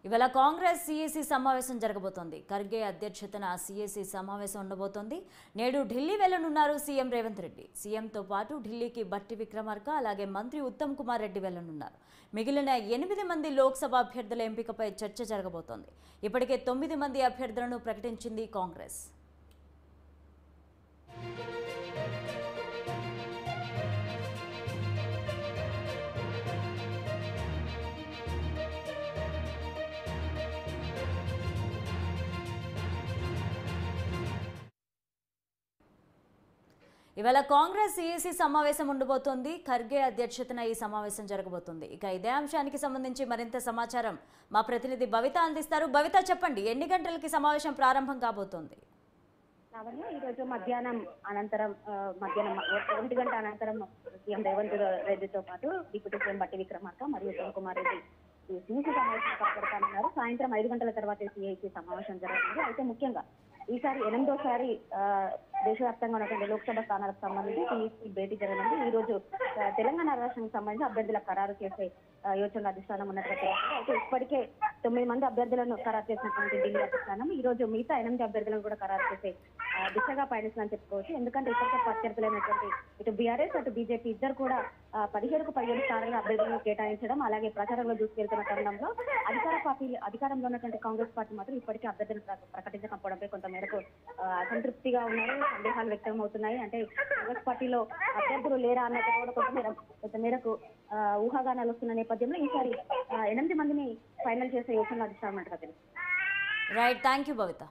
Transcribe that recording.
ఇవాళ కాంగ్రెస్ సిఎసి సమావేశం జరగబోతోంది. ఖర్గే అధ్యక్షతన సిఎసి సమావేశం ఉండబోతోంది. నేడు ఢిల్లీ వెళ్లనున్నారు సీఎం రేవంత్ రెడ్డి. సీఎంతో పాటు ఢిల్లీకి బట్టి విక్రమార్క అలాగే మంత్రి ఉత్తమ్ కుమార్ రెడ్డి వెళ్లనున్నారు. మిగిలిన 8 మంది లోక్సభ అభ్యర్థుల ఎంపికపై చర్చ జరగబోతోంది. ఇప్పటికే 9 మంది అభ్యర్థులను ప్రకటించింది కాంగ్రెస్. ఇవాళ కాంగ్రెస్ సిఎసి సమావేశం ఉండబోతోంది. ఖర్గే అధ్యక్షతన ఈ సమావేశం జరగబోతోంది. ఇక ఇదే అంశానికి సంబంధించి మరింత సమాచారం మా ప్రతినిధి భవిత అందిస్తారు. భవిత, చెప్పండి, ఎన్ని గంటలకి సమావేశం ప్రారంభం కాబోతోంది? ఈ రోజు మధ్యాహ్నం 1 గంట అనంతరం సీఎం రేవంత్ రెడ్డితో పాటు డిప్యూటీ సీఎం బట్టి విక్రమార్క మరియు ఉత్తమ్ కుమార్ రెడ్డి ఈ సిఇసి సమావేశం పాల్గొంటున్నారు. సాయంత్రం 5 గంటల తర్వాత సిఐసి సమావేశం జరుగుతుంది. అయితే ముఖ్యంగా ఈసారి 8వ దేశవ్యాప్తంగా ఉన్నటువంటి లోక్సభ స్థానాలకు సంబంధించి సిఇసి భేటీ జరగనుంది. ఈ రోజు తెలంగాణ రాష్ట్రానికి సంబంధించి అభ్యర్థుల ఖరారు చేసే యోచనల అధిష్టానం ఉన్నటువంటి అయితే ఇప్పటికే 9 మంది అభ్యర్థులను ఖరారు చేసినటువంటి ఢిల్లీ అధిష్టానం ఈ రోజు మిగతా 8 అభ్యర్థులను కూడా ఖరారు చేసే దిశగా పయనిస్తుందని చెప్పుకోవచ్చు. ఎందుకంటే ఇప్పటికే ప్రత్యర్థులైనటువంటి ఇటు బీఆర్ఎస్ అటు బీజేపీ ఇద్దరు కూడా 17కు 17 స్థానాలను అభ్యర్థులను కేటాయించడం అలాగే ప్రచారంలో దూసుకెళ్తున్న తరుణంలో అధికారంలో ఉన్నటువంటి కాంగ్రెస్ పార్టీ మాత్రం ఇప్పటికే అభ్యర్థులను ప్రకటించకపోవడంపై కొంత మేరకు అసంతృప్తిగా ఉన్నారు. సందేహాలు వ్యక్తం అవుతున్నాయి. అంటే కాంగ్రెస్ పార్టీలో అభ్యర్థులు లేరా అన్నట్టు కూడా కొంత మేరకు ఊహాగానాలు వస్తున్న నేపథ్యంలో ఈసారి 8 మందిని ఫైనల్ చేసే యోచనలు అధిష్టానం. Right, thank you Bhavitha.